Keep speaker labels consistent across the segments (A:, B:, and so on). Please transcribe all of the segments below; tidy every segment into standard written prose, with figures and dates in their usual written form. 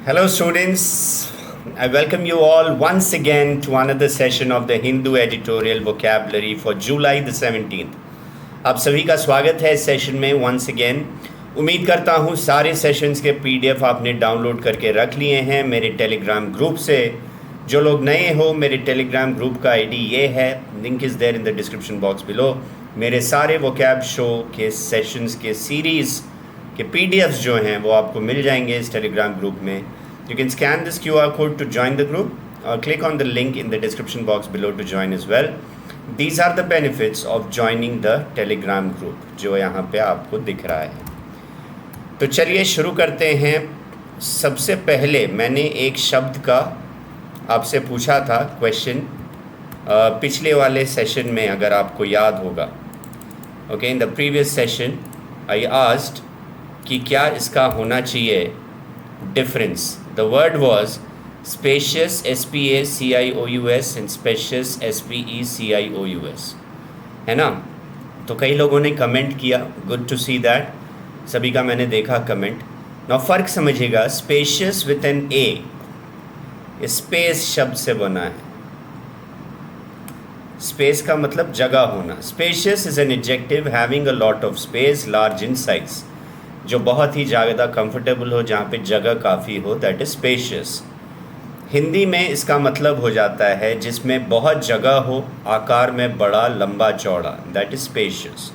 A: Hello, students. I welcome you all once again to another session of the Hindu editorial vocabulary for July the 17th. आप सभी का स्वागत है इस session में वंस अगेन. उम्मीद करता हूँ सारे सेशंस के पीडीएफ आपने डाउनलोड करके रख लिए हैं मेरे टेलीग्राम ग्रुप से. जो लोग नए हो, मेरे टेलीग्राम ग्रुप का आईडी ये है, link is there in the description box below. मेरे सारे वोकैब शो के सेशंस के सीरीज़ कि पीडीएफ्स जो हैं वो आपको मिल जाएंगे इस टेलीग्राम ग्रुप में. You can scan this QR code to join the group और click on the link in the description box below to join as well. These are the benefits of joining the Telegram group जो यहाँ पे आपको दिख रहा है. तो चलिए शुरू करते हैं. सबसे पहले मैंने एक शब्द का आपसे पूछा था क्वेश्चन पिछले वाले सेशन में, अगर आपको याद होगा. Okay, in the previous session I asked कि क्या इसका होना चाहिए difference. The word was spacious, SPACIOUS and spacious SPECIOUS, है ना. तो कई लोगों ने कमेंट किया, गुड टू सी दैट. सभी का मैंने देखा कमेंट. नाउ फ़र्क समझिएगा. Spacious with an A, space शब्द से बना है. स्पेस का मतलब जगह होना. Spacious is an adjective having a lot of space, large in size. जो बहुत ही ज़्यादा कंफर्टेबल हो, जहाँ पे जगह काफ़ी हो, दैट इज स्पेशियस. हिंदी में इसका मतलब हो जाता है जिसमें बहुत जगह हो, आकार में बड़ा, लंबा चौड़ा, that is spacious.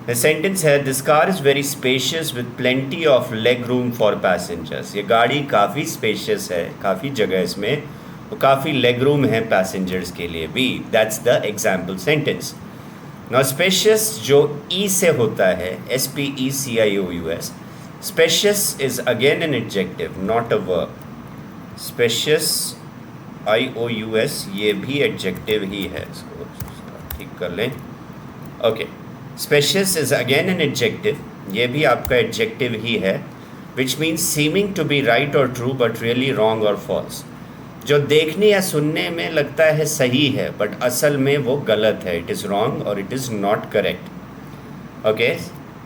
A: The sentence है, this car is very spacious with plenty of legroom for passengers. ये गाड़ी काफ़ी स्पेशियस है, काफ़ी जगह इसमें, और काफ़ी लेग रूम है पैसेंजर्स के लिए भी. That's the example sentence. Now spacious जो ई से होता है, SPECIOUS, spacious is again an adjective not a verb. Spacious IOUS ये भी एडजेक्टिव ही है, इसको ठीक कर लें. Okay, spacious is again an adjective, ये भी आपका एडजेक्टिव ही है, which means seeming to be right और ट्रू बट रियली रॉन्ग और फॉल्स. जो देखने या सुनने में लगता है सही है बट असल में वो गलत है. इट इज़ रॉन्ग और it is not correct. Okay,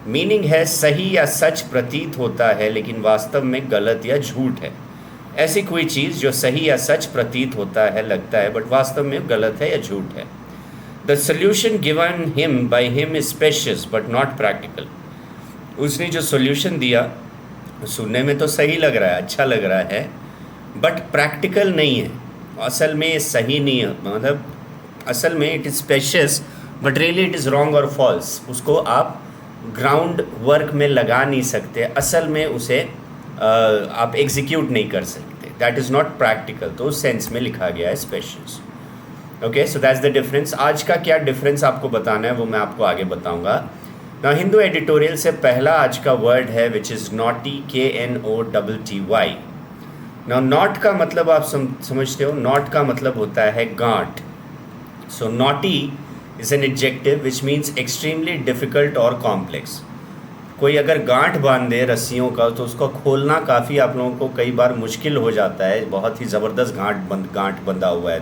A: meaning है सही या सच प्रतीत होता है लेकिन वास्तव में गलत या झूठ है. ऐसी कोई चीज़ जो सही या सच प्रतीत होता है, लगता है, बट वास्तव में गलत है या झूठ है. The solution given him by him is spacious but not practical. उसने जो सोल्यूशन दिया सुनने में तो सही लग रहा है, अच्छा लग रहा है, बट प्रैक्टिकल नहीं है. असल में सही नहीं है, मतलब असल में it is spacious but really it is wrong और फॉल्स. उसको आप ग्राउंड वर्क में लगा नहीं सकते, असल में उसे आप एग्जीक्यूट नहीं कर सकते. That is not practical. तो उस सेंस में लिखा गया है spacious. Okay, so that's the difference. आज का क्या डिफरेंस आपको बताना है वो मैं आपको आगे बताऊंगा. नाउ हिंदू एडिटोरियल से पहला आज का वर्ड है which is naughty, KNOTTY. Now not का मतलब आप समझते हो. नॉट का मतलब होता है गांठ. सो naughty is an adjective which means extremely difficult और कॉम्प्लेक्स. कोई अगर गांठ बांध दे रस्सियों का तो उसको खोलना काफ़ी आप लोगों को कई बार मुश्किल हो जाता है, बहुत ही ज़बरदस्त गांठ बंधा हुआ है.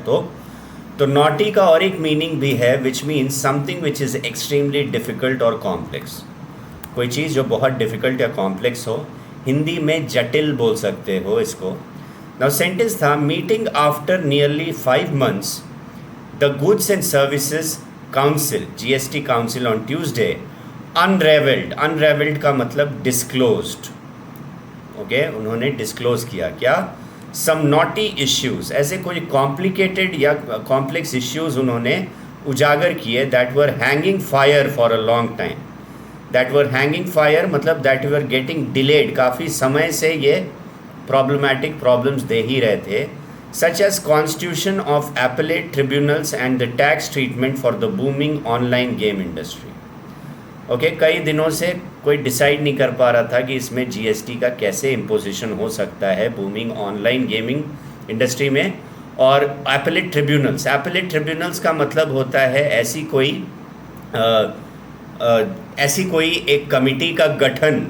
A: तो नॉटी का और एक मीनिंग भी है which means something which is extremely difficult और कॉम्प्लेक्स. कोई चीज़ जो बहुत डिफ़िकल्ट या कॉम्प्लेक्स हो. हिंदी में जटिल बोल सकते हो इसको. नाउ सेंटेंस था, meeting after nearly 5 months the goods and services council, GST council on Tuesday unravelled. Unravelled का मतलब डिस्क्लोज्ड. ओके, उन्होंने डिस्क्लोज किया क्या, सम नॉटी इश्यूज. ऐसे कोई कॉम्प्लिकेटेड या कॉम्प्लेक्स इश्यूज उन्होंने उजागर किए. That were hanging fire for a long time. That were hanging fire मतलब दैट वर गेटिंग डिलेड. काफ़ी समय से ये प्रॉब्लमैटिक प्रॉब्लम्स दे ही रहे थे. Such as constitution of appellate tribunals and the tax treatment for the booming online game industry. Okay, कई दिनों से कोई डिसाइड नहीं कर पा रहा था कि इसमें GST का कैसे इम्पोजिशन हो सकता है बूमिंग ऑनलाइन गेमिंग इंडस्ट्री में. और एपेलेट ट्रिब्यूनल्स, एपेलेट ट्रिब्यूनल्स का मतलब होता है ऐसी कोई एक कमिटी का गठन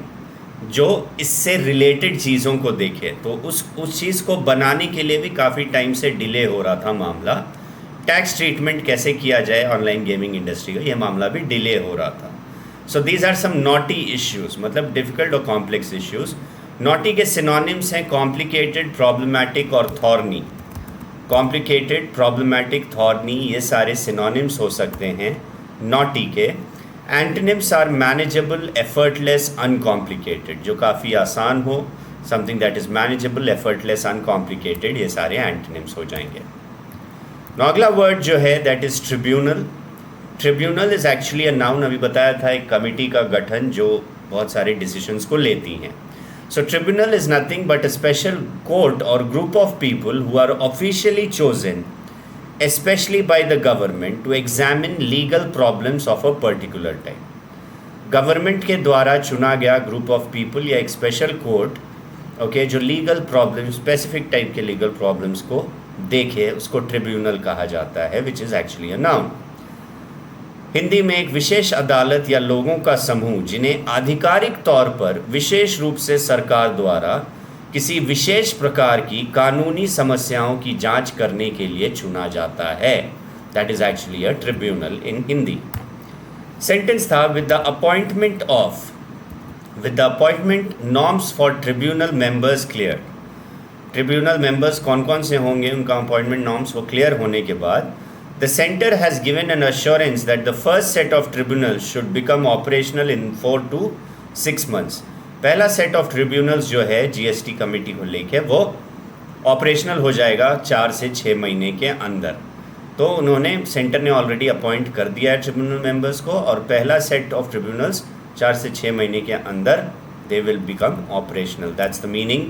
A: जो इससे रिलेटेड चीज़ों को देखे. तो उस चीज़ को बनाने के लिए भी काफ़ी टाइम से डिले हो रहा था मामला. टैक्स ट्रीटमेंट कैसे किया जाए ऑनलाइन गेमिंग इंडस्ट्री का, ये मामला भी डिले हो रहा था. So these are some knotty issues, मतलब डिफ़िकल्ट और कॉम्प्लेक्स इश्यूज़. नॉटी के सिनोनिम्स हैं कॉम्प्लिकेटेड, प्रॉब्लमैटिक और थॉर्नी। कॉम्प्लिकेटेड, प्रॉब्लमैटिक, थॉर्नी, ये सारे सिनोनिम्स हो सकते हैं नॉटी के। Antonyms are manageable, effortless, uncomplicated, जो काफ़ी आसान हो, something that is manageable, effortless, uncomplicated, ये सारे एंटोनिम्स हो जाएंगे। now अगला वर्ड जो है that is tribunal. Tribunal is actually a noun, अभी बताया था, एक कमिटी का गठन जो बहुत सारे डिसीजंस को लेती हैं। So tribunal is nothing but a special court or group of people who are officially chosen especially by the government to examine legal problems of a particular type. Government के द्वारा चुना गया ग्रुप ऑफ पीपल या एक special court, okay, जो legal problem, specific type के legal problems को देखे, उसको ट्रिब्यूनल कहा जाता है, which is actually a noun. Hindi में एक विशेष अदालत या लोगों का समूह जिन्हें आधिकारिक तौर पर विशेष रूप से सरकार द्वारा किसी विशेष प्रकार की कानूनी समस्याओं की जांच करने के लिए चुना जाता है, that is actually a tribunal in Hindi. Sentence था with the appointment norms for tribunal members clear. Tribunal members कौन कौन से होंगे, उनका अपॉइंटमेंट नॉर्म्स वो क्लियर होने के बाद the centre has given an assurance that the first set of tribunals should become operational in 4 to 6 months। पहला सेट ऑफ ट्रिब्यूनल्स जो है जीएसटी कमेटी को लेके वो ऑपरेशनल हो जाएगा 4 से 6 महीने के अंदर। तो उन्होंने, सेंटर ने ऑलरेडी अपॉइंट कर दिया है ट्रिब्यूनल मेंबर्स को, और पहला सेट ऑफ ट्रिब्यूनल्स 4 से 6 महीने के अंदर they will become operational, that's the meaning.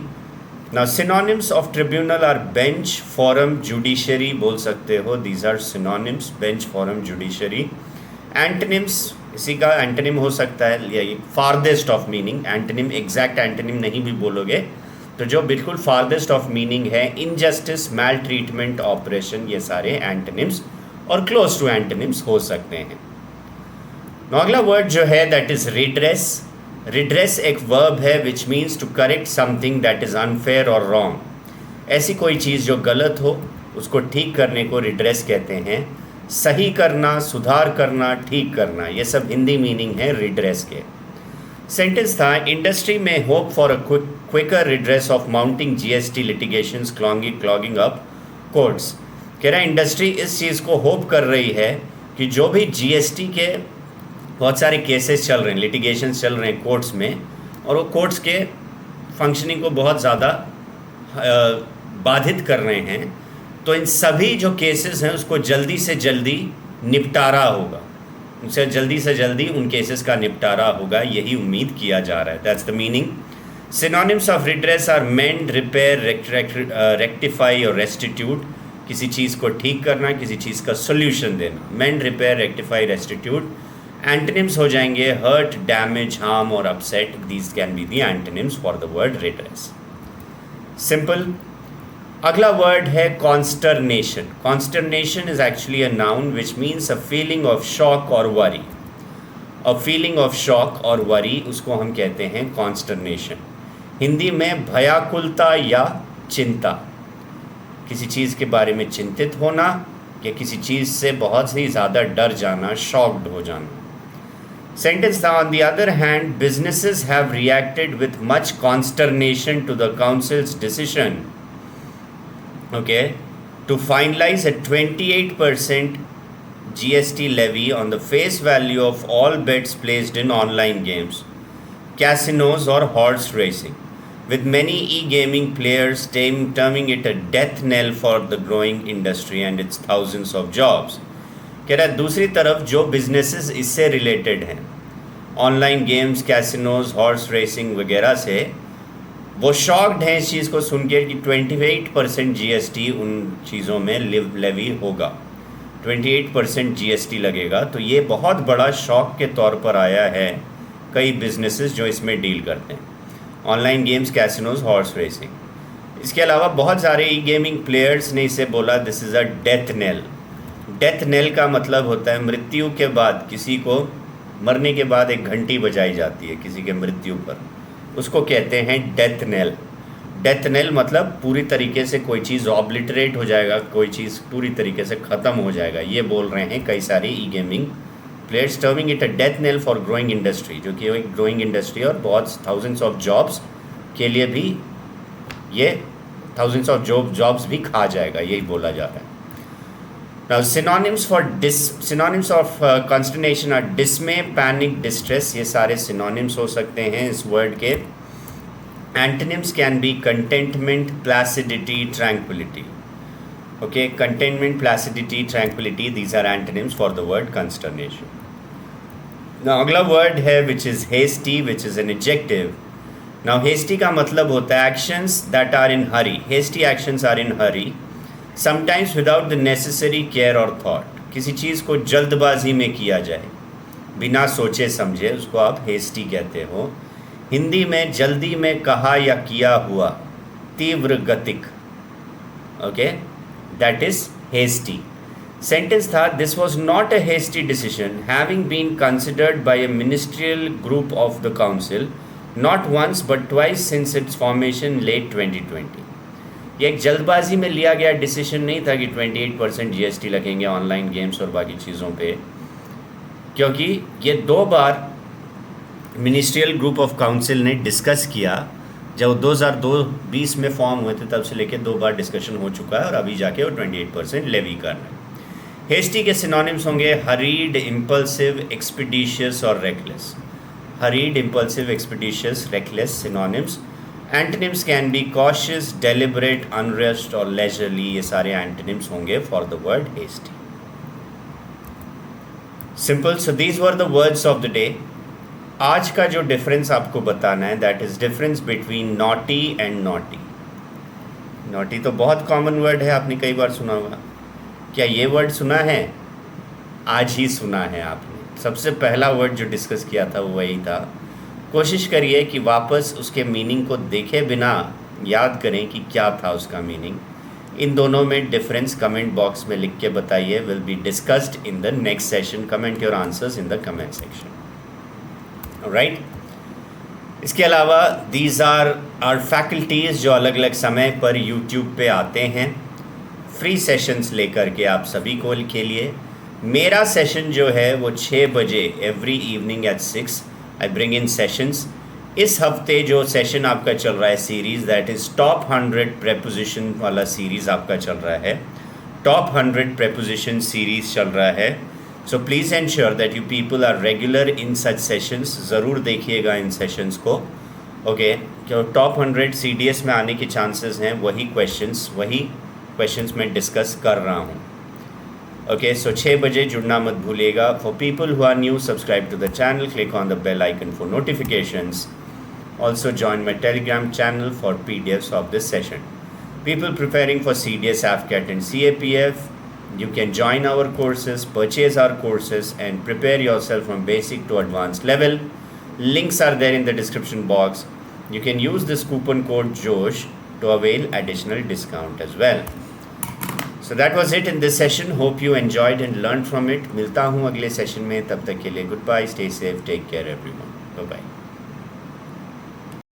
A: Now synonyms of tribunal are bench, forum, judiciary बोल सकते हो, these are synonyms, bench, forum, judiciary. Antonyms, इसी का एंटोनिम हो सकता है ये farthest of meaning, antonym exact antonym नहीं भी बोलोगे तो जो बिल्कुल फारदेस्ट ऑफ मीनिंग है, इनजस्टिस, मैल ट्रीटमेंट, ऑपरेशन, ये सारे एंटोनिम्स और क्लोज टू एंटोनिम्स हो सकते हैं। अगला वर्ड जो है दैट इज रिड्रेस। रिड्रेस एक वर्ब है which means to correct something that is unfair और रॉन्ग। ऐसी कोई चीज़ जो गलत हो उसको ठीक करने को रिड्रेस कहते हैं। सही करना, सुधार करना, ठीक करना, ये सब हिंदी मीनिंग है रिड्रेस के। सेंटेंस था इंडस्ट्री में hope for a quicker redress of mounting GST litigations clogging up courts. कह रहा है इंडस्ट्री इस चीज़ को होप कर रही है कि जो भी जीएसटी के बहुत सारे केसेस चल रहे हैं, लिटिगेशंस चल रहे हैं कोर्ट्स में, और वो कोर्ट्स के फंक्शनिंग को बहुत ज़्यादा बाधित कर रहे हैं, तो इन सभी जो केसेस हैं उसको जल्दी से जल्दी निपटारा होगा, उनसे जल्दी से जल्दी उन केसेस का निपटारा होगा, यही उम्मीद किया जा रहा है, that's the meaning. Synonyms of redress are mend, repair, rectify और रेस्टिट्यूट। किसी चीज़ को ठीक करना, किसी चीज़ का सोल्यूशन देना, mend, repair, rectify, restitute. Antonyms हो जाएंगे हर्ट, डैमेज, हार्म और upset, these can be the antonyms for the word redress. Simple. अगला वर्ड है consternation. Consternation is actually a noun which means a feeling of shock और worry. A feeling of shock और worry, उसको हम कहते हैं कॉन्स्टरनेशन। हिंदी में भयाकुलता या चिंता, किसी चीज़ के बारे में चिंतित होना या किसी चीज़ से बहुत ही ज़्यादा डर जाना, शॉक्ड हो जाना। सेंटेंस था on the other hand businesses have reacted with much consternation to the council's decision, okay, to finalize a 28% GST levy on the face value of all bets placed in online games, casinos or horse racing, with many e-gaming players terming it a death knell for the growing industry and its thousands of jobs। कह रहा है दूसरी तरफ जो businesses इससे related हैं, online games, कैसिनोज, horse racing वगैरह से, वो शॉक्ड हैं इस चीज़ को सुन के कि 28% जीएसटी उन चीज़ों में लेवी होगा, 28% जीएसटी लगेगा। तो ये बहुत बड़ा शॉक के तौर पर आया है कई बिजनेसेस जो इसमें डील करते हैं, ऑनलाइन गेम्स, कैसिनोज, हॉर्स रेसिंग। इसके अलावा बहुत सारे ई गेमिंग प्लेयर्स ने इसे बोला this is a death nail. Death nail का मतलब होता है मृत्यु के बाद, किसी को मरने के बाद एक घंटी बजाई जाती है किसी के मृत्यु पर, उसको कहते हैं डेथ नेल। डेथ नेल मतलब पूरी तरीके से कोई चीज़ ऑब्लिटरेट हो जाएगा, कोई चीज़ पूरी तरीके से ख़त्म हो जाएगा, ये बोल रहे हैं कई सारे e gaming players, terming it a death nail for growing industry, जो कि एक ग्रोइंग इंडस्ट्री और बहुत थाउजेंड्स ऑफ जॉब्स
B: के लिए भी ये थाउजेंड्स ऑफ जॉब्स भी खा जाएगा, यही बोला जा रहा है. Now synonyms of consternation are dismay, panic, distress. ये सारे synonyms हो सकते हैं इस word के. Antonyms can be contentment, placidity, tranquility. Okay, contentment, placidity, tranquility, these are antonyms for the word consternation. Now अगला word है which is hasty, which is an adjective. Now hasty का मतलब होता है actions that are in hurry. Hasty actions are in hurry. Sometimes without the necessary care or thought. किसी चीज़ को जल्दबाजी में किया जाए, बिना सोचे समझे, उसको आप हेस्टी कहते हो. हिंदी में जल्दी में कहा या किया हुआ, तीव्र गतिक. Okay, that is hasty. Sentence था, this was not a hasty decision having been considered by a ministerial group of the council not once but twice since its formation late 2020. ये एक जल्दबाजी में लिया गया डिसीजन नहीं था कि 28% GST लगेंगे ऑनलाइन गेम्स और बाकी चीज़ों पे, क्योंकि ये 2 बार मिनिस्ट्रियल ग्रुप ऑफ काउंसिल ने डिस्कस किया. जब 2020 में फॉर्म हुए थे तब से लेके 2 बार डिस्कशन हो चुका है और अभी जाके वो 28% लेवी कर रहे हैं. हेस्टी के सिनोनिम्स होंगे हरीड, इम्पल्सिव, एक्सपीडिशियस और reckless. Hurried, impulsive, expeditious, reckless synonyms. Antonyms can be cautious, deliberate, unrest और लेजरली. ये सारे एंटोनिम्स होंगे for the word hasty. Simple. So these were the words of the day. आज का जो डिफरेंस आपको बताना है, that is difference between naughty and knotty. Naughty तो बहुत कॉमन वर्ड है, आपने कई बार सुना होगा. क्या ये वर्ड सुना है? आज ही सुना है आपने. सबसे पहला वर्ड जो डिस्कस किया था वो वही था. कोशिश करिए कि वापस उसके मीनिंग को देखे बिना याद करें कि क्या था उसका मीनिंग. इन दोनों में डिफरेंस कमेंट बॉक्स में लिख के बताइए. Will be discussed in the next session. Comment your answers in the comment section. Right. इसके अलावा दीज आर आर फैकल्टीज़ जो अलग अलग समय पर यूट्यूब पे आते हैं फ्री सेशंस लेकर के आप सभी को के लिए. मेरा सेशन जो है वो 6 बजे every evening at 6 I bring in sessions. इस हफ्ते जो सेशन आपका चल रहा है series, that is top 100 preposition वाला सीरीज़ आपका चल रहा है. टॉप 100 प्रेपोजिशन सीरीज़ चल रहा है. So please ensure that you people are regular in such sessions. ज़रूर देखिएगा इन सेशंस को. ओके, क्यों टॉप 100 CDS में आने के चांसेस हैं. वही क्वेश्चंस मैं डिस्कस कर रहा हूँ. ओके, सो 6 बजे जुड़ना मत भूलिएगा. For people who are new, subscribe to the channel, click on the bell icon for notifications. Also join my Telegram channel for PDFs of this session. People preparing for CDS, AFCAT and CAPF, you can join our courses, purchase our courses and prepare yourself from basic to advanced level. Links are there in the description box. You can use this coupon code JOSH to avail additional discount as well. So that was it in this session. Hope you enjoyed and learned from it. मिलता हूँ अगले session में. तब तक के लिए goodbye. Stay safe. Take care everyone. Bye bye.